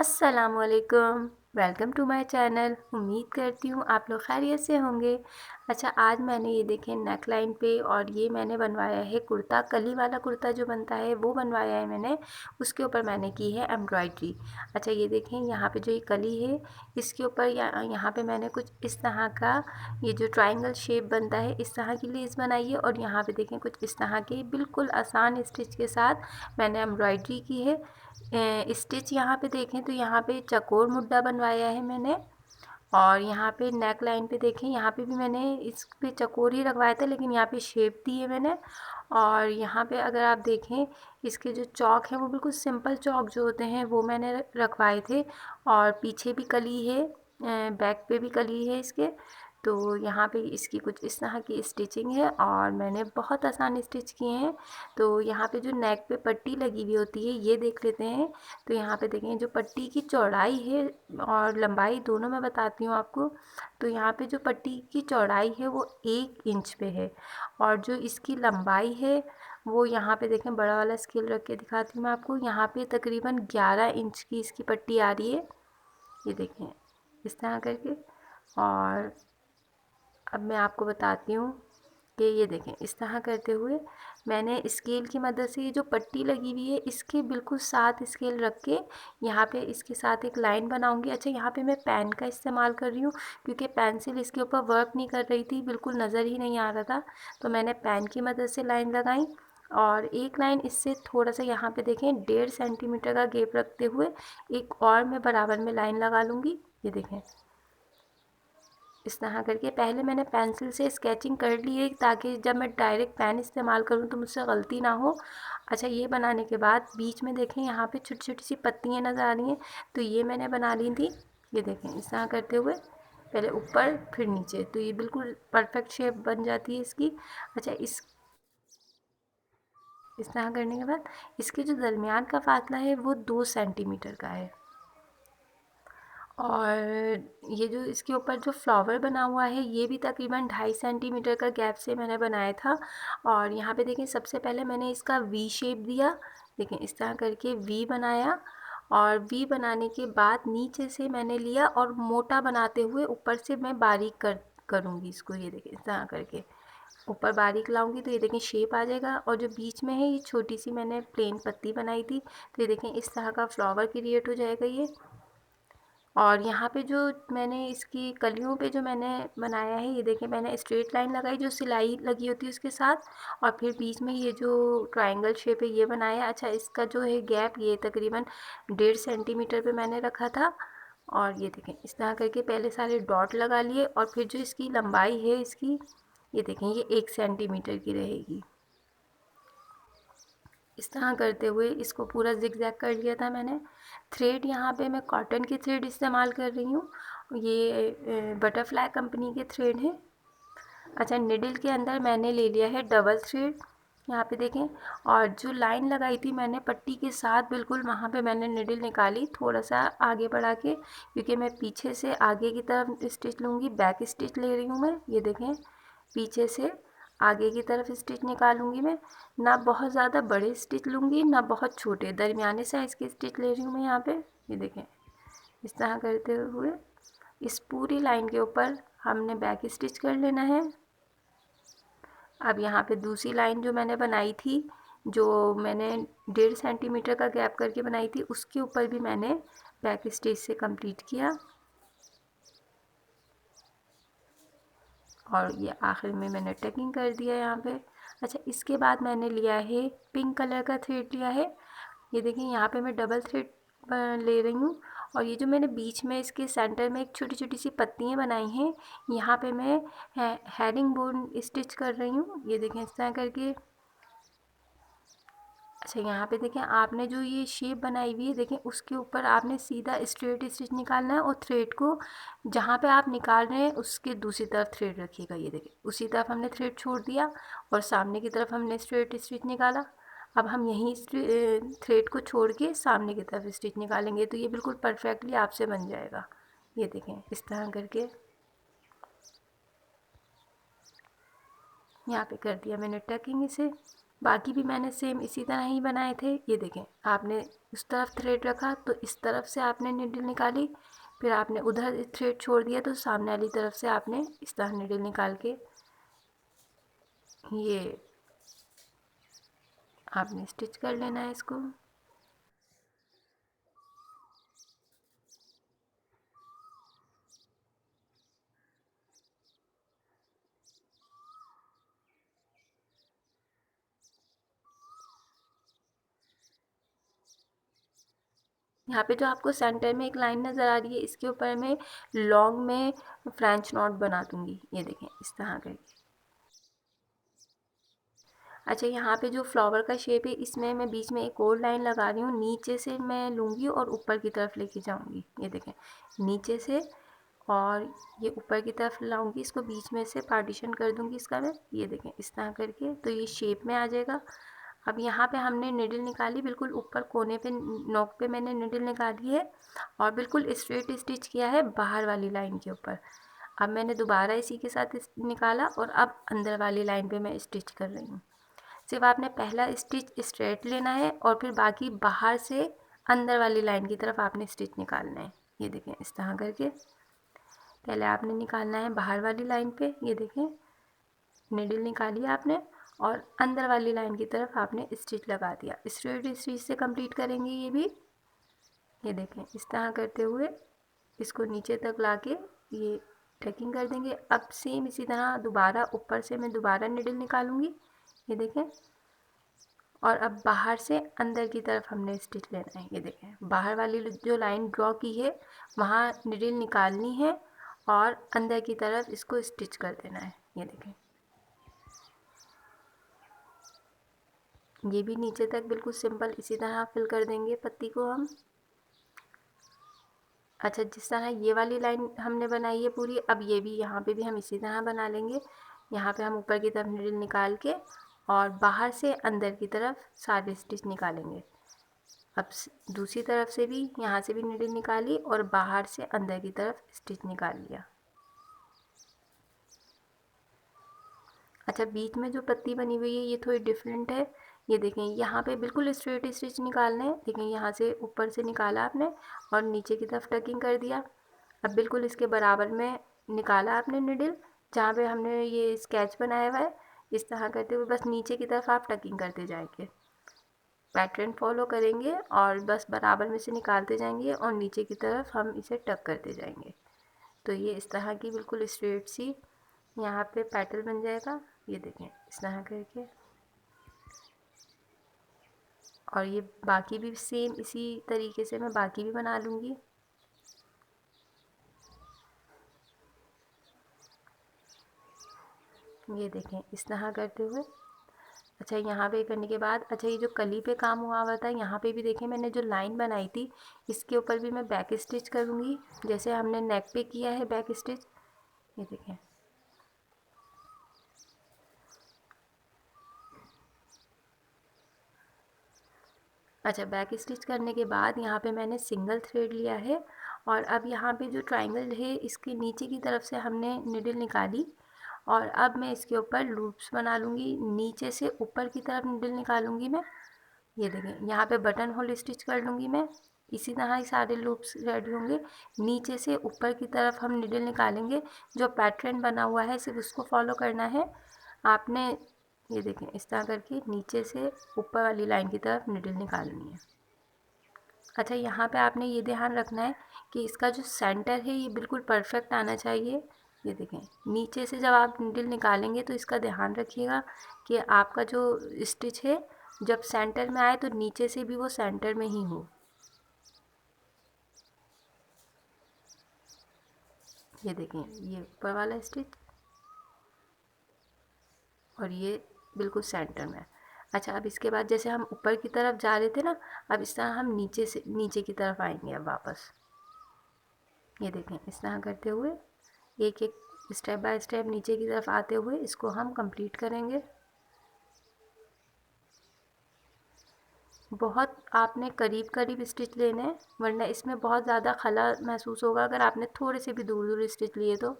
अस्सलामुअलैकुम। Welcome to my channel. उम्मीद करती हूँ आप लोग खैरियत से होंगे। अच्छा, आज मैंने ये देखें नेक लाइन पे और ये मैंने बनवाया है कुर्ता, कली वाला कुर्ता जो बनता है वो बनवाया है मैंने। उसके ऊपर मैंने की है एम्ब्रॉयडरी। अच्छा, ये देखें यहाँ पे जो ये कली है इसके ऊपर यहाँ पे मैंने कुछ इस तरह का ये जो ट्रायंगल शेप बनता है इस तरह की लेस बनाई है और यहाँ पे देखें कुछ इस तरह के बिल्कुल आसान स्टिच के साथ मैंने एम्ब्रॉयडरी की है। स्टिच यहाँ पे देखें तो यहाँ पे चकोर मुड्डा बनवाया है मैंने। और यहाँ पे नेक लाइन पे देखें, यहाँ पे भी मैंने इस पे चकोर ही रखवाया था लेकिन यहाँ पे शेप दी है मैंने। और यहाँ पे अगर आप देखें इसके जो चौक हैं वो बिल्कुल सिंपल चौक जो होते हैं वो मैंने रखवाए थे। और पीछे भी कली है, बैक पे भी कली है इसके। तो यहाँ पे इसकी कुछ इस तरह की स्टिचिंग है और मैंने बहुत आसान स्टिच किए हैं। तो यहाँ पे जो नेक पे पट्टी लगी हुई होती है ये देख लेते हैं। तो यहाँ पे देखें जो पट्टी की चौड़ाई है और लंबाई दोनों मैं बताती हूँ आपको। तो यहाँ पे जो पट्टी की चौड़ाई है वो 1 इंच पे है और जो इसकी लंबाई है वो यहाँ पे देखें, बड़ा वाला स्केल रख के दिखाती हूँ मैं आपको। यहाँ पे तकरीबन 11 इंच की इसकी पट्टी आ रही है, ये देखें इस तरह करके। और अब मैं आपको बताती हूँ कि ये देखें इस तरह करते हुए मैंने स्केल की मदद से ये जो पट्टी लगी हुई है इसके बिल्कुल साथ स्केल रख के यहाँ पे इसके साथ एक लाइन बनाऊंगी। अच्छा, यहाँ पे मैं पेन का इस्तेमाल कर रही हूँ क्योंकि पेंसिल इसके ऊपर वर्क नहीं कर रही थी, बिल्कुल नज़र ही नहीं आ रहा था। तो मैंने पेन की मदद से लाइन लगाई और एक लाइन इससे थोड़ा सा यहाँ पे देखें 1.5 सेंटीमीटर का गैप रखते हुए एक और मैं बराबर में लाइन लगा लूँगी। ये देखें इस तरह करके पहले मैंने पेंसिल से स्केचिंग कर ली है ताकि जब मैं डायरेक्ट पेन इस्तेमाल करूँ तो मुझसे गलती ना हो। अच्छा, ये बनाने के बाद बीच में देखें यहाँ पे छोटी छोटी सी पत्तियाँ नज़र आ रही हैं, तो ये मैंने बना ली थी। ये देखें इस तरह करते हुए पहले ऊपर फिर नीचे, तो ये बिल्कुल परफेक्ट शेप बन जाती है इसकी। अच्छा, इस तरह करने के बाद इसके जो दरमियान का फासला है वो 2 सेंटीमीटर का है। और ये जो इसके ऊपर जो फ्लावर बना हुआ है ये भी तकरीबन 2.5 सेंटीमीटर का गैप से मैंने बनाया था। और यहाँ पे देखें सबसे पहले मैंने इसका वी शेप दिया, देखें इस तरह करके वी बनाया। और वी बनाने के बाद नीचे से मैंने लिया और मोटा बनाते हुए ऊपर से मैं बारीक करूँगी इसको। ये देखें इस तरह करके ऊपर बारीक लाऊंगी तो ये देखें शेप आ जाएगा। और जो बीच में है ये छोटी सी मैंने प्लेन पत्ती बनाई थी, तो ये देखें इस तरह का फ्लावर क्रिएट हो जाएगा ये। और यहाँ पे जो मैंने इसकी कलियों पे जो मैंने बनाया है ये देखिए मैंने स्ट्रेट लाइन लगाई जो सिलाई लगी होती है उसके साथ। और फिर बीच में ये जो ट्रायंगल शेप है ये बनाया। अच्छा, इसका जो है गैप ये तकरीबन 1.5 सेंटीमीटर पे मैंने रखा था। और ये देखें इस तरह करके पहले सारे डॉट लगा लिए और फिर जो इसकी लंबाई है इसकी, ये देखें ये 1 सेंटीमीटर की रहेगी। इस तरह करते हुए इसको पूरा जिगजैग कर लिया था मैंने। थ्रेड यहाँ पे मैं कॉटन के थ्रेड इस्तेमाल कर रही हूँ, ये बटरफ्लाई कंपनी के थ्रेड हैं। अच्छा, निडल के अंदर मैंने ले लिया है डबल थ्रेड, यहाँ पे देखें। और जो लाइन लगाई थी मैंने पट्टी के साथ बिल्कुल वहाँ पे मैंने निडल निकाली थोड़ा सा आगे बढ़ा के, क्योंकि मैं पीछे से आगे की तरफ स्टिच लूँगी, बैक स्टिच ले रही हूँ मैं। ये देखें पीछे से आगे की तरफ स्टिच निकालूंगी मैं, ना बहुत ज़्यादा बड़े स्टिच लूँगी ना बहुत छोटे, दरमियाने साइज़ के स्टिच ले रही हूँ मैं यहाँ पे। ये देखें इस तरह करते हुए इस पूरी लाइन के ऊपर हमने बैक स्टिच कर लेना है। अब यहाँ पे दूसरी लाइन जो मैंने बनाई थी, जो मैंने 1.5 सेंटीमीटर का गैप करके बनाई थी, उसके ऊपर भी मैंने बैक स्टिच से कंप्लीट किया। और ये आखिर में मैंने टकिंग कर दिया यहाँ पे। अच्छा, इसके बाद मैंने लिया है पिंक कलर का थ्रेड लिया है। ये देखिए यहाँ पे मैं डबल थ्रेड ले रही हूँ। और ये जो मैंने बीच में इसके सेंटर में एक छोटी छोटी सी पत्तियाँ बनाई हैं, यहाँ पे मैं हेरिंग बोन स्टिच कर रही हूँ। ये देखें इस तरह करके। अच्छा, यहाँ पे देखें आपने जो ये शेप बनाई हुई है देखें उसके ऊपर आपने सीधा स्ट्रेट स्टिच निकालना है और थ्रेड को जहाँ पे आप निकाल रहे हैं उसके दूसरी तरफ थ्रेड रखिएगा। ये देखें उसी तरफ हमने थ्रेड छोड़ दिया और सामने की तरफ हमने स्ट्रेट स्टिच निकाला। अब हम यहीं थ्रेड को छोड़ के सामने की तरफ स्टिच निकालेंगे तो ये बिल्कुल परफेक्टली आपसे बन जाएगा। ये देखें इस तरह करके यहाँ पे कर दिया मैंने टकिंग इसे। बाकी भी मैंने सेम इसी तरह ही बनाए थे। ये देखें, आपने उस तरफ थ्रेड रखा तो इस तरफ से आपने नीडल निकाली, फिर आपने उधर थ्रेड छोड़ दिया तो सामने वाली तरफ से आपने इस तरह नीडल निकाल के ये आपने स्टिच कर लेना है इसको। यहाँ पे जो आपको सेंटर में एक लाइन नज़र आ रही है, इसके ऊपर मैं लॉन्ग में फ्रेंच नॉट बना दूँगी। ये देखें इस तरह करके। अच्छा, यहाँ पे जो फ्लावर का शेप है इसमें मैं बीच में एक और लाइन लगा रही हूँ, नीचे से मैं लूँगी और ऊपर की तरफ लेके जाऊँगी। ये देखें, नीचे से और ये ऊपर की तरफ लाऊँगी, इसको बीच में से पार्टीशन कर दूँगी इसका मैं। ये देखें इस तरह करके, तो ये शेप में आ जाएगा। अब यहाँ पे हमने निडल निकाली, बिल्कुल ऊपर कोने पे नोक पे मैंने निडल निकाली है और बिल्कुल स्ट्रेट स्टिच किया है बाहर वाली लाइन के ऊपर। अब मैंने दोबारा इसी के साथ निकाला और अब अंदर वाली लाइन पे मैं स्टिच कर रही हूँ। सिर्फ आपने पहला स्टिच स्ट्रेट लेना है और फिर बाकी बाहर से अंदर वाली लाइन की तरफ आपने स्टिच निकालना है। ये देखें इस तरह करके पहले आपने निकालना है बाहर वाली लाइन पे। ये देखें, निडल निकाली आपने और अंदर वाली लाइन की तरफ आपने स्टिच लगा दिया। स्ट्रेट स्टिच से कंप्लीट करेंगे ये भी। ये देखें इस तरह करते हुए इसको नीचे तक लाके ये टकिंग कर देंगे। अब सेम इसी तरह दोबारा ऊपर से मैं दोबारा निडल निकालूंगी। ये देखें, और अब बाहर से अंदर की तरफ हमने स्टिच लेना है। ये देखें, बाहर वाली जो लाइन ड्रॉ की है वहाँ निडल निकालनी है और अंदर की तरफ इसको स्टिच कर देना है। ये देखें, ये भी नीचे तक बिल्कुल सिंपल इसी तरह फिल कर देंगे पत्ती को हम। अच्छा, जिस तरह ये वाली लाइन हमने बनाई है पूरी, अब ये भी यहाँ पे भी हम इसी तरह बना लेंगे। यहाँ पे हम ऊपर की तरफ निडल निकाल के और बाहर से अंदर की तरफ सारे स्टिच निकालेंगे। अब दूसरी तरफ से भी यहाँ से भी निडल निकाली और बाहर से अंदर की तरफ स्टिच निकाल लिया। अच्छा, बीच में जो पत्ती बनी हुई है ये थोड़ी डिफरेंट है। ये देखें, यहाँ पे बिल्कुल स्ट्रेट स्टिच निकालने हैं। देखें, यहाँ से ऊपर से निकाला आपने और नीचे की तरफ टकिंग कर दिया। अब बिल्कुल इसके बराबर में निकाला आपने निडल, जहाँ पे हमने ये स्केच बनाया हुआ है। इस तरह करते हुए बस नीचे की तरफ आप टकिंग करते जाएंगे, पैटर्न फॉलो करेंगे और बस बराबर में से निकालते जाएंगे और नीचे की तरफ हम इसे टक करते जाएंगे। तो ये इस तरह की बिल्कुल स्ट्रेट सी यहाँ पे पैटर्न बन जाएगा। ये देखें इस तरह करके, और ये बाकी भी सेम इसी तरीके से मैं बाकी भी बना लूँगी। ये देखें इस तरह करते हुए। अच्छा, यहाँ पे करने के बाद, अच्छा ये जो कली पे काम हुआ हुआ था यहाँ पे भी देखें, मैंने जो लाइन बनाई थी इसके ऊपर भी मैं बैक स्टिच करूँगी, जैसे हमने नेक पे किया है बैक स्टिच। ये देखें, अच्छा बैक स्टिच करने के बाद यहाँ पे मैंने सिंगल थ्रेड लिया है और अब यहाँ पे जो ट्रायंगल है इसके नीचे की तरफ से हमने निडल निकाली और अब मैं इसके ऊपर लूप्स बना लूँगी। नीचे से ऊपर की तरफ निडल निकालूँगी मैं। ये देखें, यहाँ पे बटन होल स्टिच कर लूँगी मैं। इसी तरह ही सारे लूप्स रेडी होंगे। नीचे से ऊपर की तरफ हम निडल निकालेंगे, जो पैटर्न बना हुआ है सिर्फ उसको फॉलो करना है आपने। ये देखें इस तरह करके नीचे से ऊपर वाली लाइन की तरफ निडल निकालनी है। अच्छा, यहाँ पे आपने ये ध्यान रखना है कि इसका जो सेंटर है ये बिल्कुल परफेक्ट आना चाहिए। ये देखें, नीचे से जब आप निडल निकालेंगे तो इसका ध्यान रखिएगा कि आपका जो स्टिच है जब सेंटर में आए तो नीचे से भी वो सेंटर में ही हो। ये देखें, ये ऊपर वाला स्टिच और ये बिल्कुल सेंटर में। अच्छा, अब इसके बाद जैसे हम ऊपर की तरफ जा रहे थे ना, अब इस तरह हम नीचे से नीचे की तरफ आएंगे अब वापस। ये देखें इस तरह करते हुए एक एक स्टेप बाय स्टेप नीचे की तरफ आते हुए इसको हम कंप्लीट करेंगे। बहुत आपने करीब करीब स्टिच लेने हैं, वरना इसमें बहुत ज़्यादा खला महसूस होगा अगर आपने थोड़े से भी दूर दूर स्टिच लिए तो।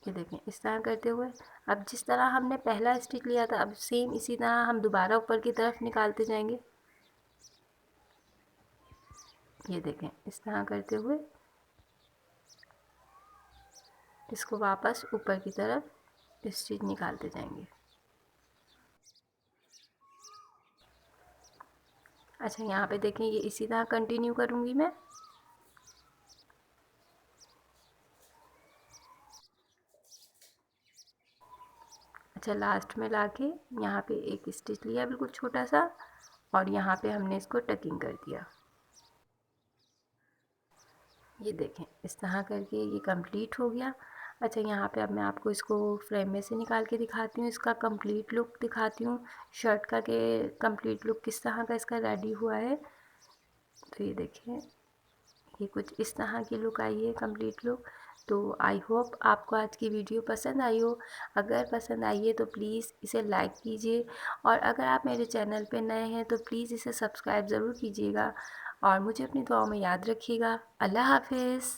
ये देखें इस तरह करते हुए, अब जिस तरह हमने पहला स्टिच लिया था अब सेम इसी तरह हम दोबारा ऊपर की तरफ निकालते जाएंगे। ये देखें इस तरह करते हुए इसको वापस ऊपर की तरफ स्टिच निकालते जाएंगे। अच्छा यहाँ पे देखें ये इसी तरह कंटिन्यू करूँगी मैं। अच्छा लास्ट में लाके यहाँ पे एक स्टिच लिया बिल्कुल छोटा सा और यहाँ पे हमने इसको टकिंग कर दिया। ये देखें इस तरह करके ये कंप्लीट हो गया। अच्छा यहाँ पे अब मैं आपको इसको फ्रेम में से निकाल के दिखाती हूँ, इसका कंप्लीट लुक दिखाती हूँ शर्ट का कि कंप्लीट लुक किस तरह का इसका रेडी हुआ है। तो ये देखें ये कुछ इस तरह की लुक आई है कंप्लीट लुक। तो आई होप आपको आज की वीडियो पसंद आई हो। अगर पसंद आई है तो प्लीज़ इसे लाइक कीजिए और अगर आप मेरे चैनल पे नए हैं तो प्लीज़ इसे सब्सक्राइब ज़रूर कीजिएगा और मुझे अपनी दुआओं में याद रखिएगा। अल्लाह हाफिज़।